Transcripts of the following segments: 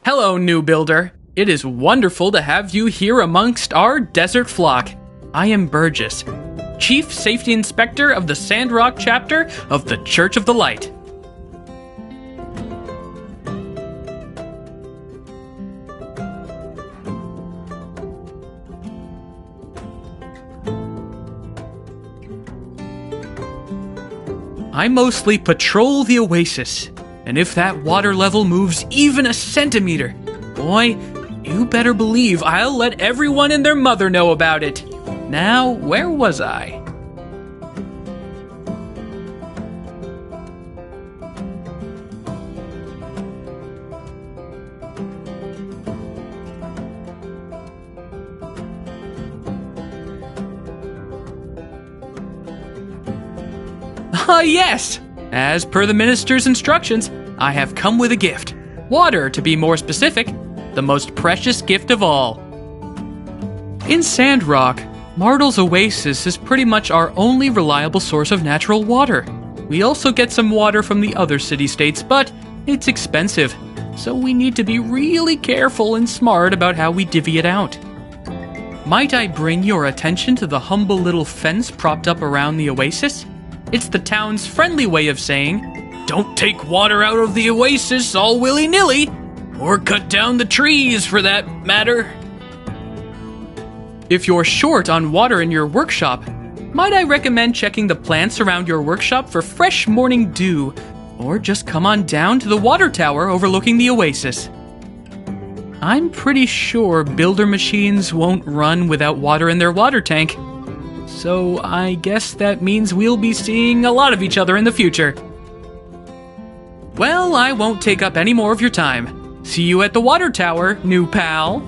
Hello, new builder. It is wonderful to have you here amongst our desert flock. I am Burgess, Chief Safety Inspector of the Sandrock chapter of the Church of the Light. I mostly patrol the oasis, and if that water level moves even a centimeter, boy, you better believe I'll let everyone and their mother know about it. Now, where was I? Ah, yes! As per the minister's instructions, I have come with a gift. Water, to be more specific, the most precious gift of all. In Sandrock, Mardle's oasis is pretty much our only reliable source of natural water. We also get some water from the other city-states, but it's expensive, so we need to be really careful and smart about how we divvy it out. Might I bring your attention to the humble little fence propped up around the oasis? It's the town's friendly way of saying, don't take water out of the oasis all willy-nilly, or cut down the trees for that matter. If you're short on water in your workshop, might I recommend checking the plants around your workshop for fresh morning dew, or just come on down to the water tower overlooking the oasis. I'm pretty sure builder machines won't run without water in their water tank. So I guess that means we'll be seeing a lot of each other in the future. Well, I won't take up any more of your time. See you at the water tower, new pal.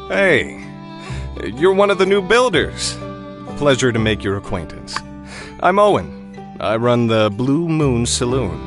Hey, you're one of the new builders. Pleasure to make your acquaintance. I'm Owen. I run the Blue Moon Saloon.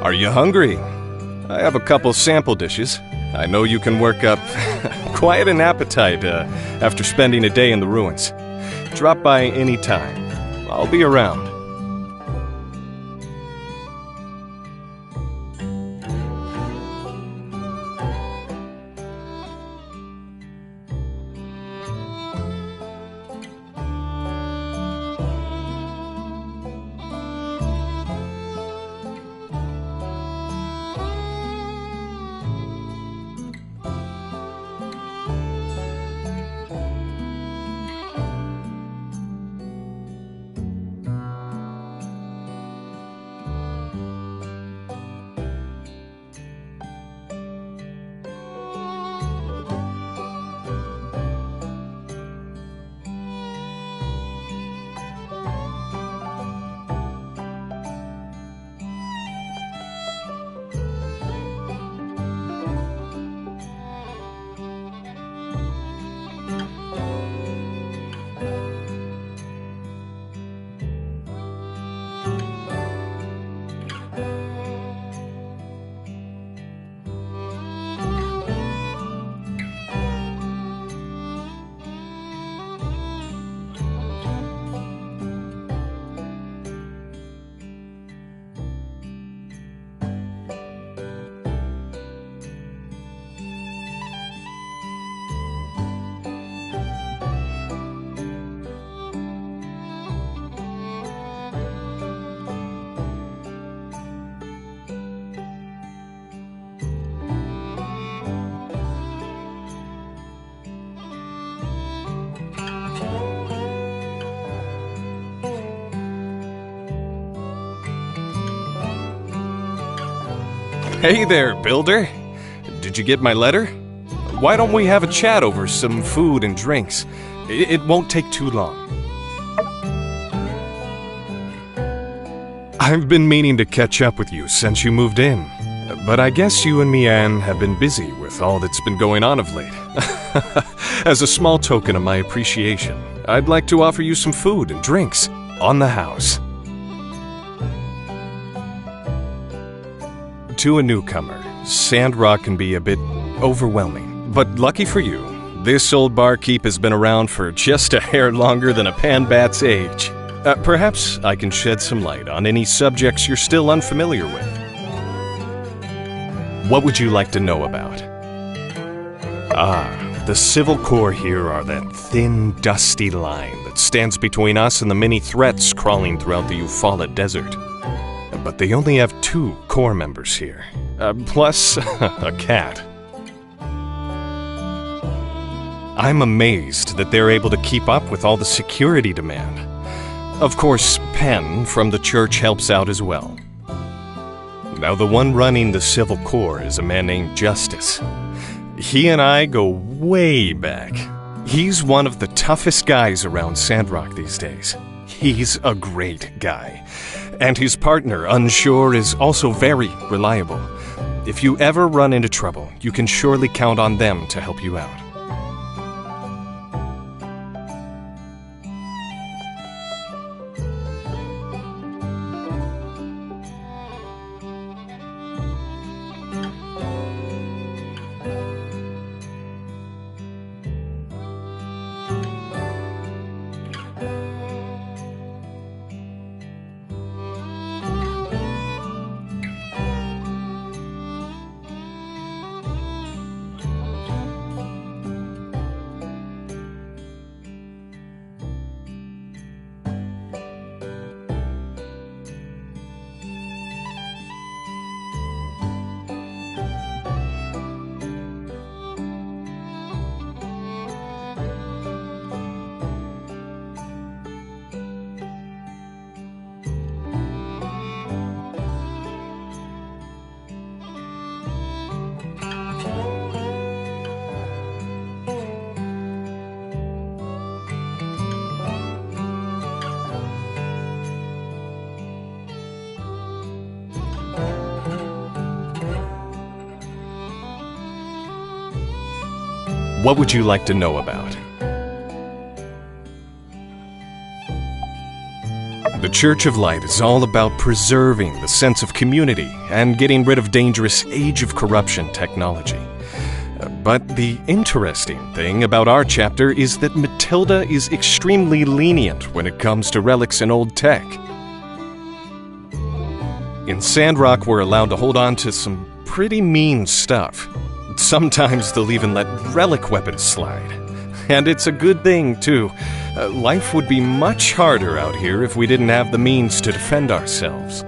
Are you hungry? I have a couple sample dishes. I know you can work up quite an appetite after spending a day in the ruins. Drop by any time. I'll be around. Hey there, builder. Did you get my letter? Why don't we have a chat over some food and drinks? It won't take too long. I've been meaning to catch up with you since you moved in, but I guess you and Mian have been busy with all that's been going on of late. As a small token of my appreciation, I'd like to offer you some food and drinks on the house. To a newcomer, Sandrock can be a bit overwhelming, but lucky for you, this old barkeep has been around for just a hair longer than a panbat's age. Perhaps I can shed some light on any subjects you're still unfamiliar with. What would you like to know about? The Civil Corps here are that thin, dusty line that stands between us and the many threats crawling throughout the Eufaula Desert. But they only have 2 Corps members here, plus a cat. I'm amazed that they're able to keep up with all the security demand. Of course, Penn from the church helps out as well. Now, the one running the Civil Corps is a man named Justice. He and I go way back. He's one of the toughest guys around Sandrock these days. He's a great guy. And his partner, Unsure, is also very reliable. If you ever run into trouble, you can surely count on them to help you out. What would you like to know about? The Church of Light is all about preserving the sense of community and getting rid of dangerous Age of Corruption technology. But the interesting thing about our chapter is that Matilda is extremely lenient when it comes to relics and old tech. In Sandrock, we're allowed to hold on to some pretty mean stuff. Sometimes they'll even let relic weapons slide. And it's a good thing, too. Life would be much harder out here if we didn't have the means to defend ourselves.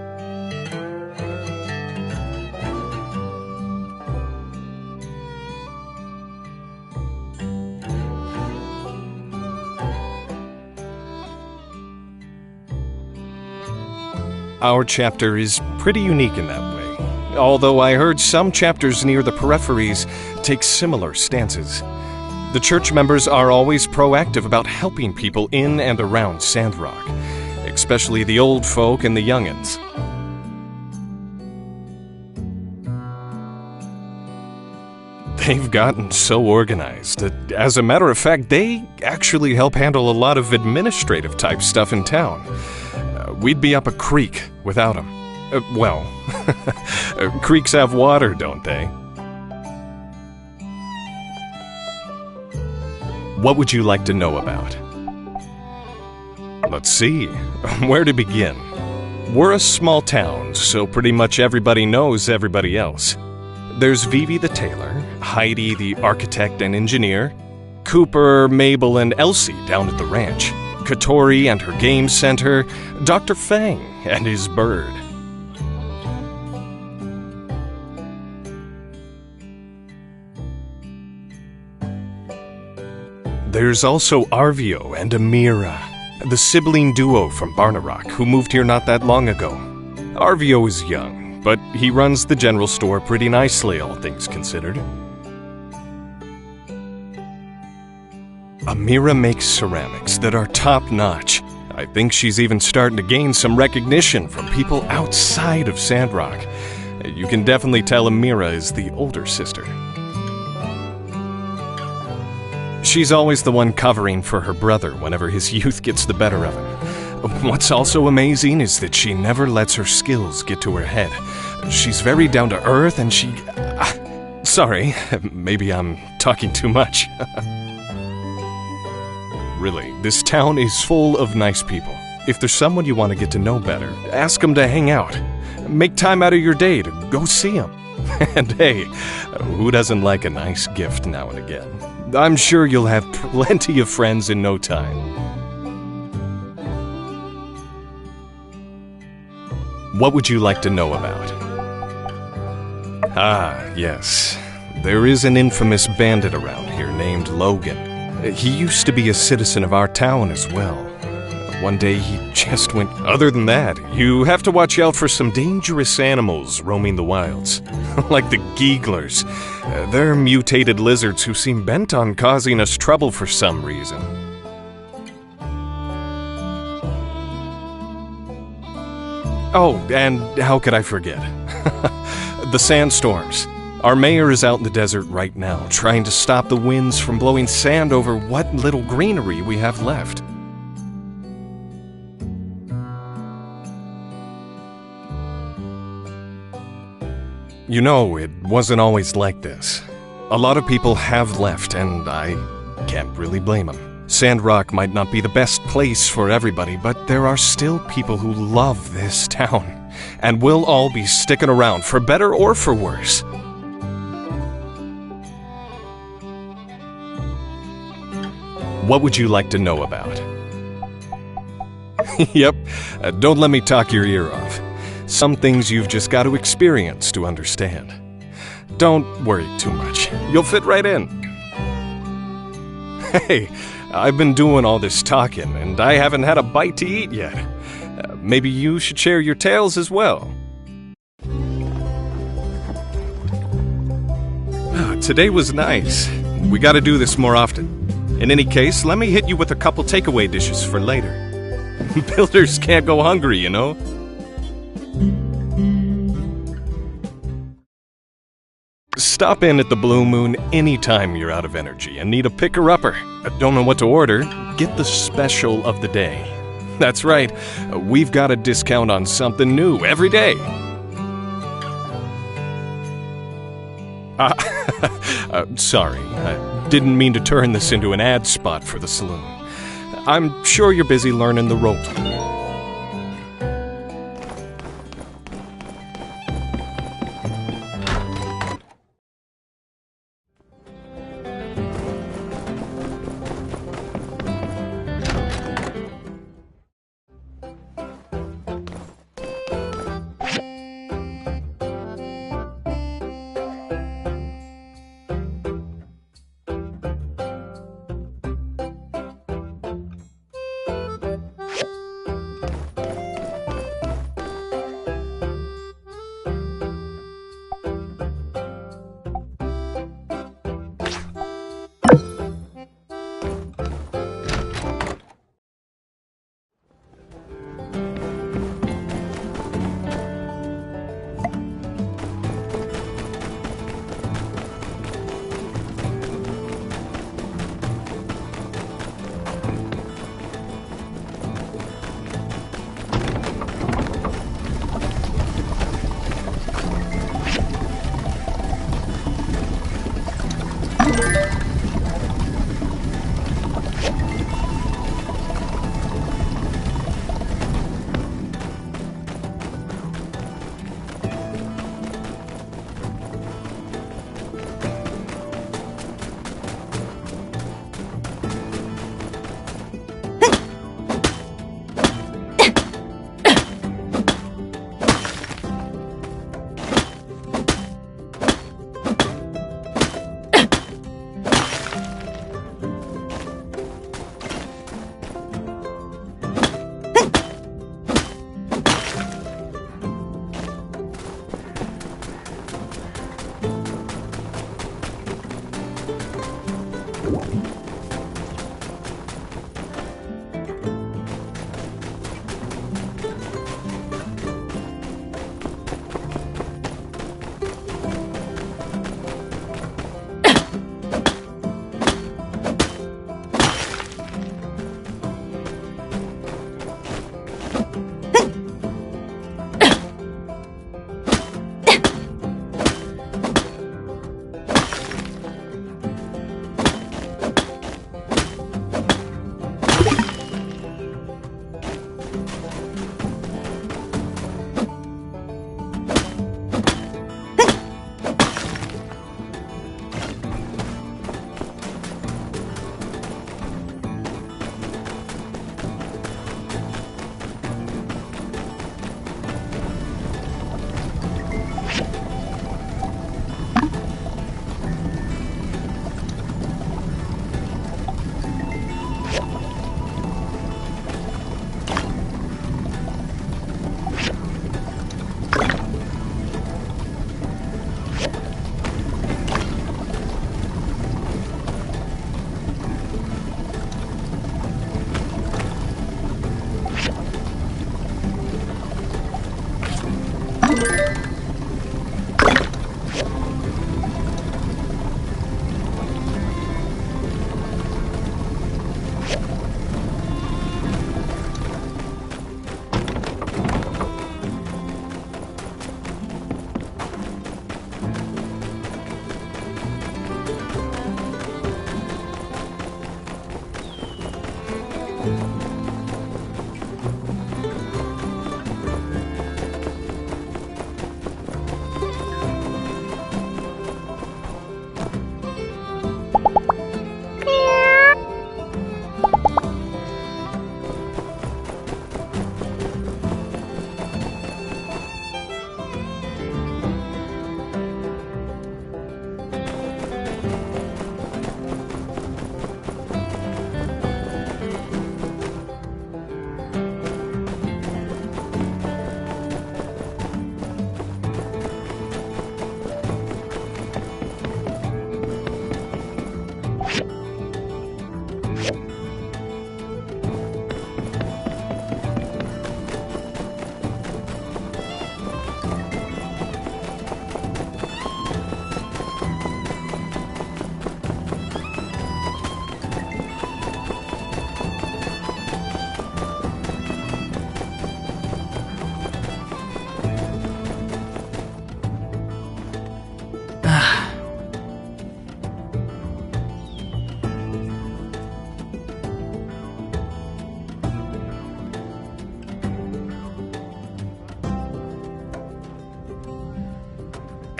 Our chapter is pretty unique in that way. Although I heard some chapters near the peripheries take similar stances. The church members are always proactive about helping people in and around Sandrock, especially the old folk and the youngins. They've gotten so organized that, as a matter of fact, they actually help handle a lot of administrative type stuff in town. We'd be up a creek without them. Creeks have water, don't they? What would you like to know about? Let's see. Where to begin? We're a small town, so pretty much everybody knows everybody else. There's Vivi the tailor, Heidi the architect and engineer, Cooper, Mabel, and Elsie down at the ranch, Katori and her game center, Dr. Fang and his bird. There's also Arvio and Amira, the sibling duo from Barnarock who moved here not that long ago. Arvio is young, but he runs the general store pretty nicely, all things considered. Amira makes ceramics that are top-notch. I think she's even starting to gain some recognition from people outside of Sandrock. You can definitely tell Amira is the older sister. She's always the one covering for her brother whenever his youth gets the better of him. What's also amazing is that she never lets her skills get to her head. She's very down to earth and she... sorry, maybe I'm talking too much. Really, this town is full of nice people. If there's someone you want to get to know better, ask them to hang out. Make time out of your day to go see them. And hey, who doesn't like a nice gift now and again? I'm sure you'll have plenty of friends in no time. What would you like to know about? Ah, yes. There is an infamous bandit around here named Logan. He used to be a citizen of our town as well. One day he just went... Other than that, you have to watch out for some dangerous animals roaming the wilds. Like the Geeglers. They're mutated lizards who seem bent on causing us trouble for some reason. Oh, and how could I forget? The sandstorms. Our mayor is out in the desert right now, trying to stop the winds from blowing sand over what little greenery we have left. You know, it wasn't always like this. A lot of people have left, and I can't really blame them. Sandrock might not be the best place for everybody, but there are still people who love this town, and we'll all be sticking around, for better or for worse. What would you like to know about? Yep, don't let me talk your ear off. Some things you've just got to experience to understand. Don't worry too much. You'll fit right in. Hey, I've been doing all this talking, and I haven't had a bite to eat yet. Maybe you should share your tales as well. Today was nice. We gotta do this more often. In any case, let me hit you with a couple takeaway dishes for later. Builders can't go hungry, you know? Stop in at the Blue Moon anytime you're out of energy and need a picker-upper. Don't know what to order? Get the special of the day. That's right, we've got a discount on something new every day. Sorry, I didn't mean to turn this into an ad spot for the saloon. I'm sure you're busy learning the ropes.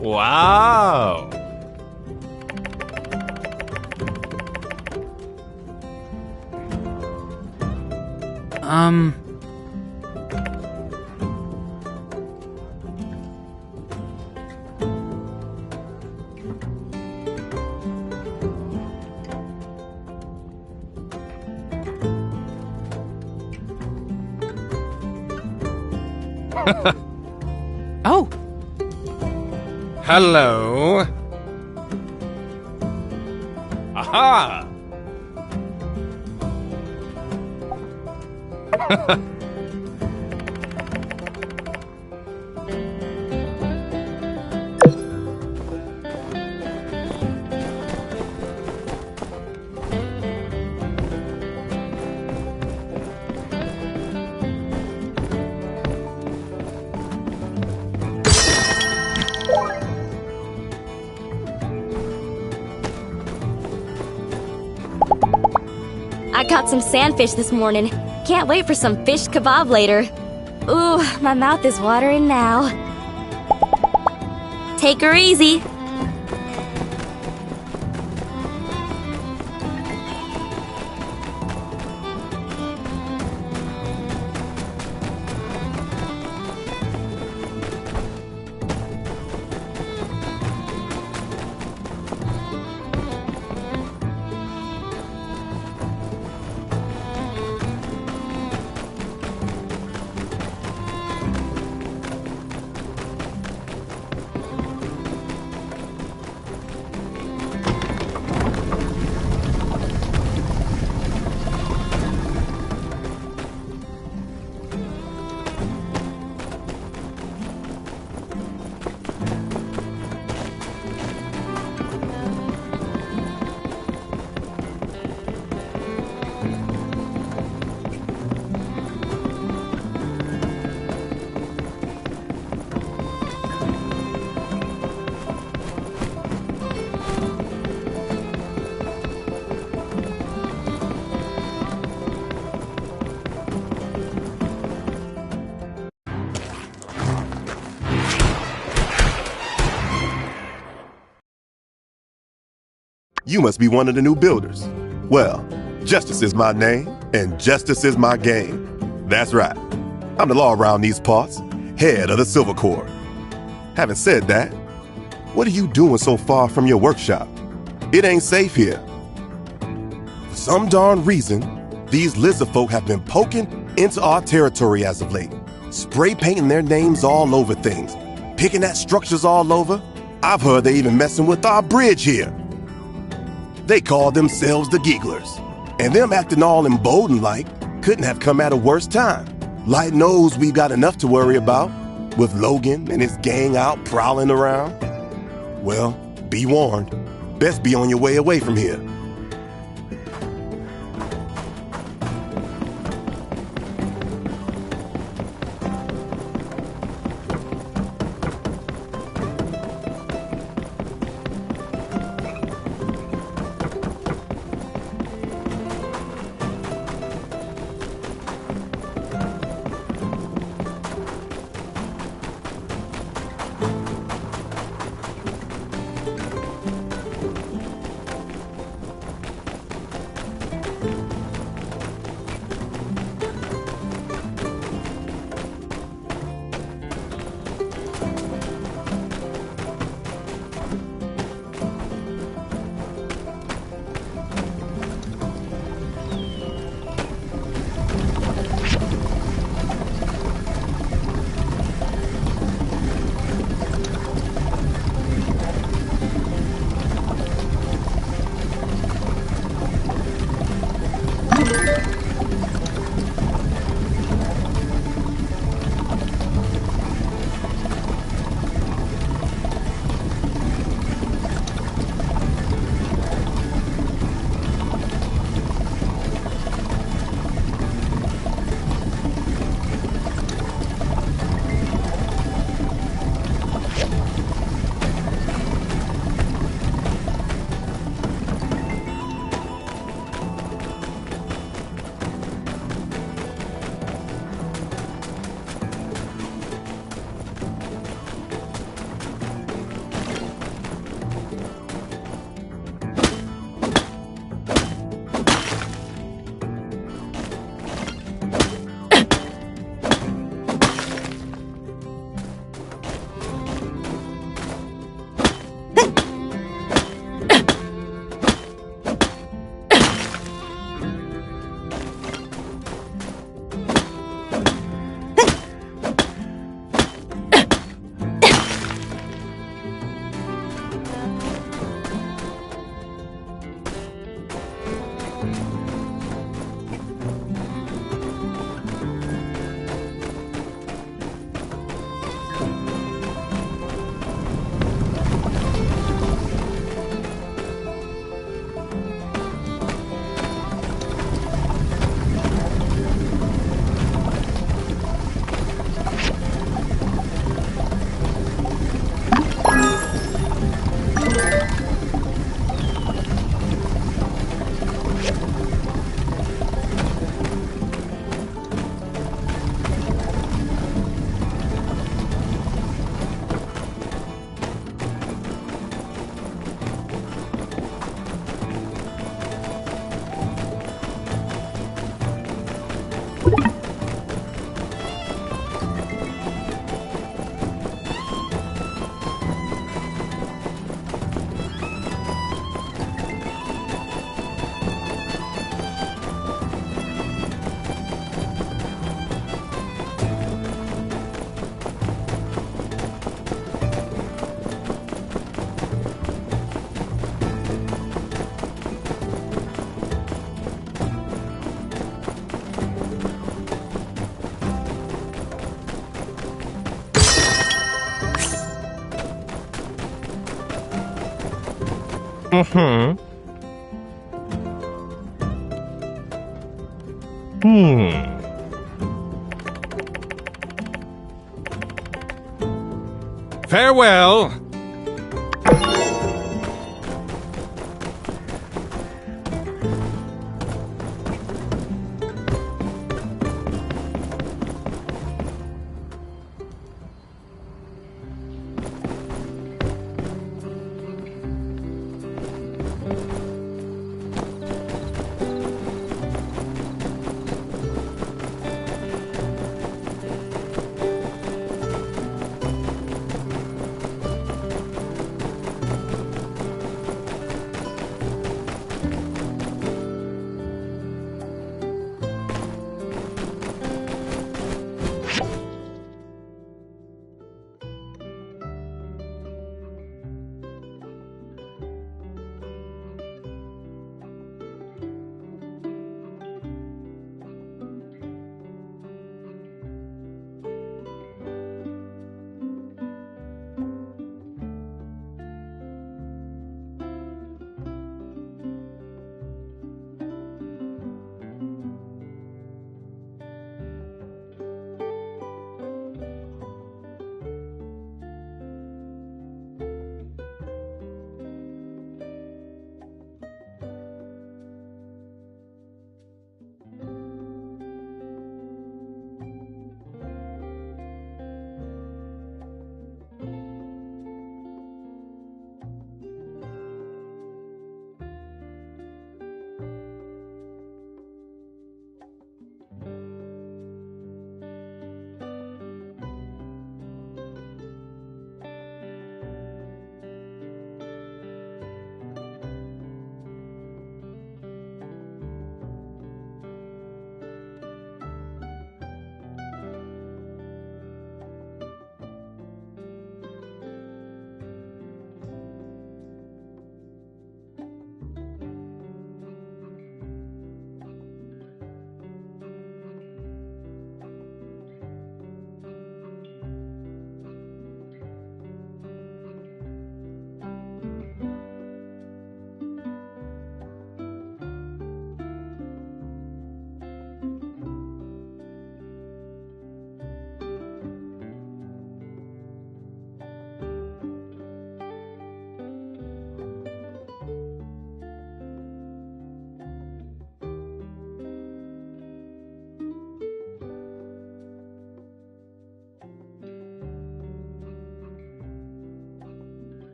Wow! Oh, Hello? Aha! I caught some sandfish this morning. Can't wait for some fish kebab later. Ooh, my mouth is watering now. Take her easy. You must be one of the new builders. Well, Justice is my name, and Justice is my game. That's right. I'm the law around these parts, head of the Silver Corps. Having said that, what are you doing so far from your workshop? It ain't safe here. For some darn reason, these lizard folk have been poking into our territory as of late, spray painting their names all over things, picking at structures all over. I've heard they even messing with our bridge here. They call themselves the Gigglers, and them acting all emboldened like couldn't have come at a worse time. Light knows we've got enough to worry about, with Logan and his gang out prowling around. Well, be warned, best be on your way away from here. Mm-hmm. Farewell.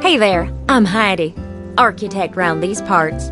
Hey there, I'm Heidi, architect round these parts.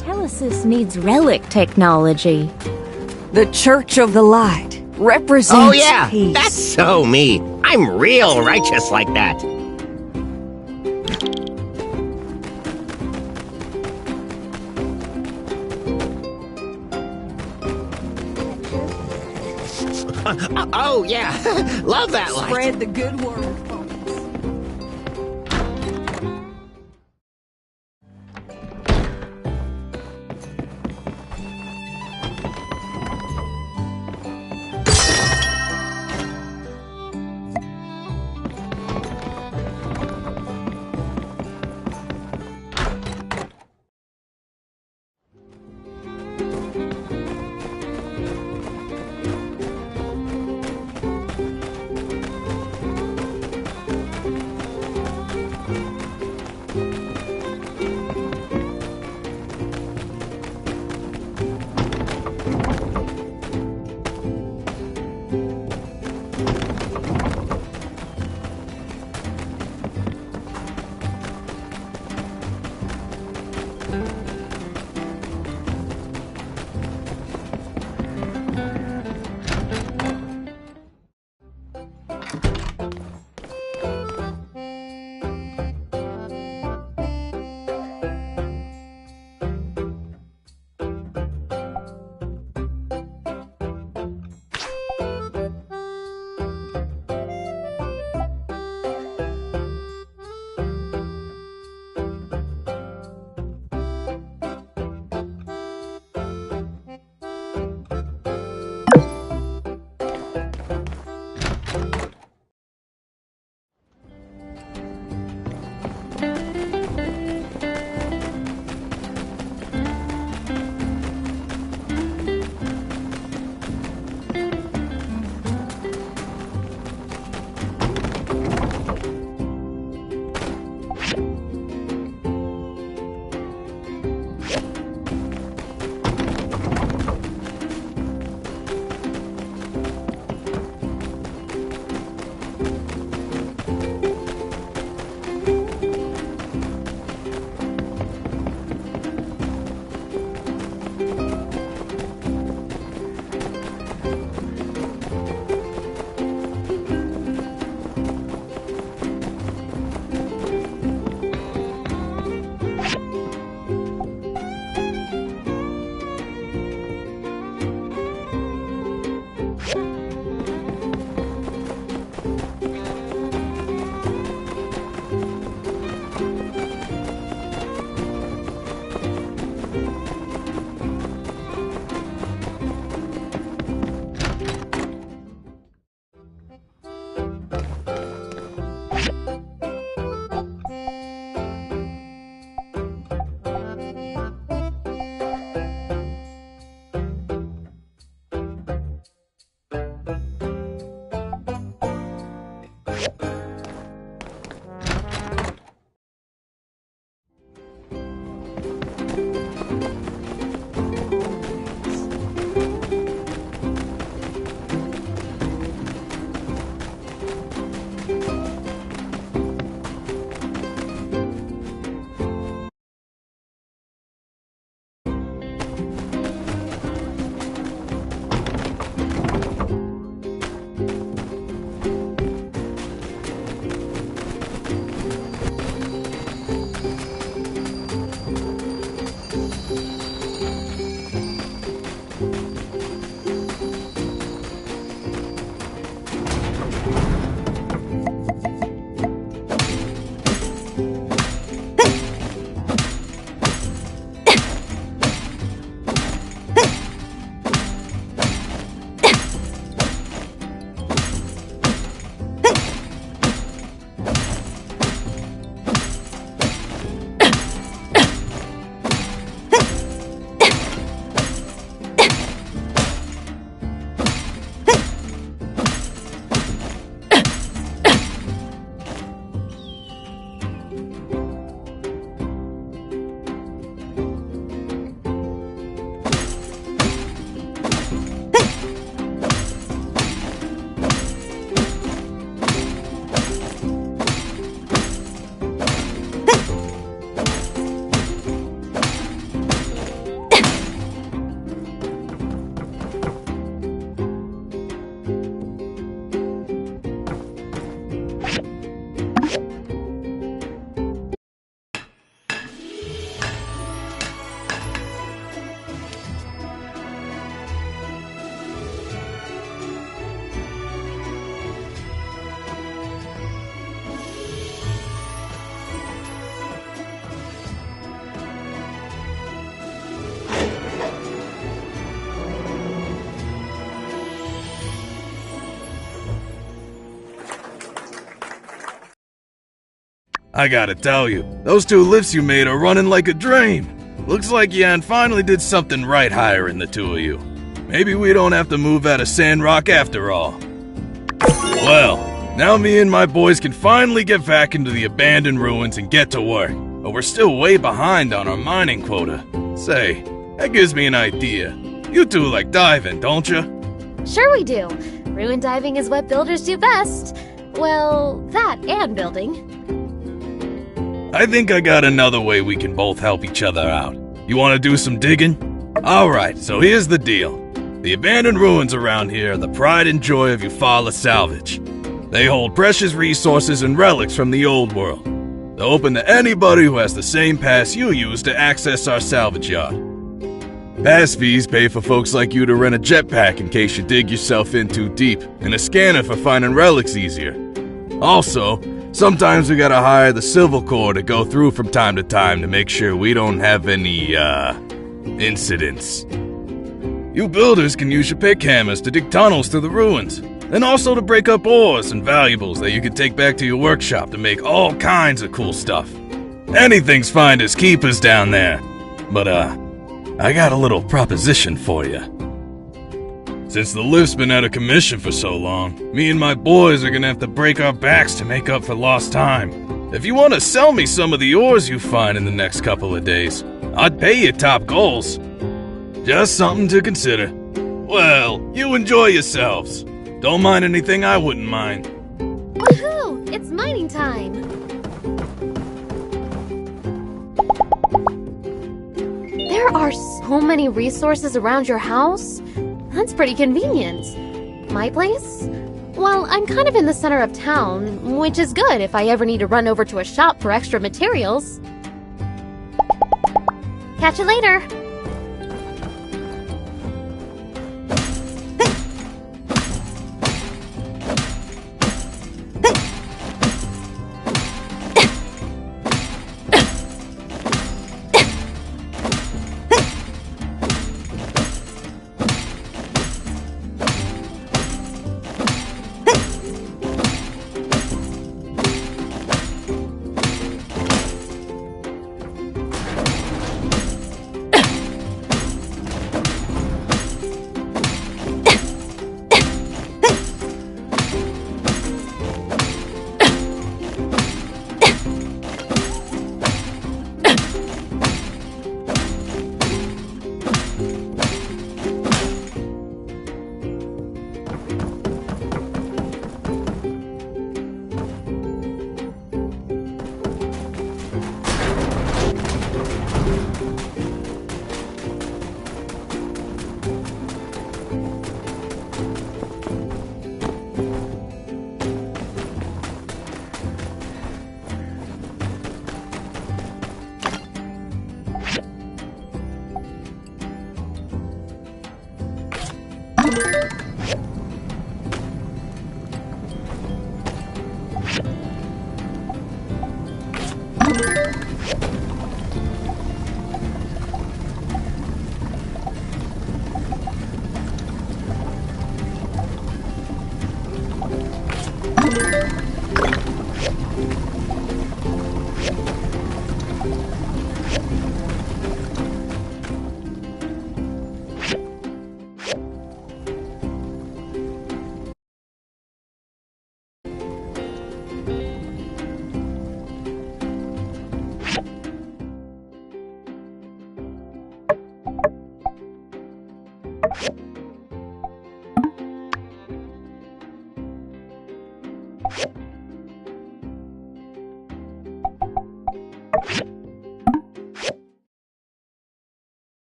Telesis needs relic technology. The Church of the Light represents Oh yeah, peace. that's so me. I'm real righteous like that. Oh yeah, love that light. Spread the good word, folks. I gotta tell you, those 2 lifts you made are running like a dream. Looks like Yan finally did something right hiring the 2 of you. Maybe we don't have to move out of Sandrock after all. Well, now me and my boys can finally get back into the abandoned ruins and get to work. But we're still way behind on our mining quota. Say, that gives me an idea. You 2 like diving, don't you? Sure we do. Ruin diving is what builders do best. Well, that and building. I think I got another way we can both help each other out. You want to do some digging? Alright, so here's the deal. The abandoned ruins around here are the pride and joy of Eufaula salvage. They hold precious resources and relics from the old world. They're open to anybody who has the same pass you use to access our salvage yard. Pass fees pay for folks like you to rent a jetpack in case you dig yourself in too deep, and a scanner for finding relics easier. Also, sometimes we gotta hire the Civil Corps to go through from time to time to make sure we don't have any, incidents. You builders can use your pick hammers to dig tunnels through the ruins, and also to break up ores and valuables that you can take back to your workshop to make all kinds of cool stuff. Anything's finders keepers down there. But, I got a little proposition for you. Since the lift's been out of commission for so long, me and my boys are gonna have to break our backs to make up for lost time. If you want to sell me some of the ores you find in the next couple of days, I'd pay you top goals. Just something to consider. Well, you enjoy yourselves. Don't mind anything I wouldn't mind. Woohoo! It's mining time! There are so many resources around your house. That's pretty convenient. My place? Well, I'm kind of in the center of town, which is good if I ever need to run over to a shop for extra materials. Catch you later!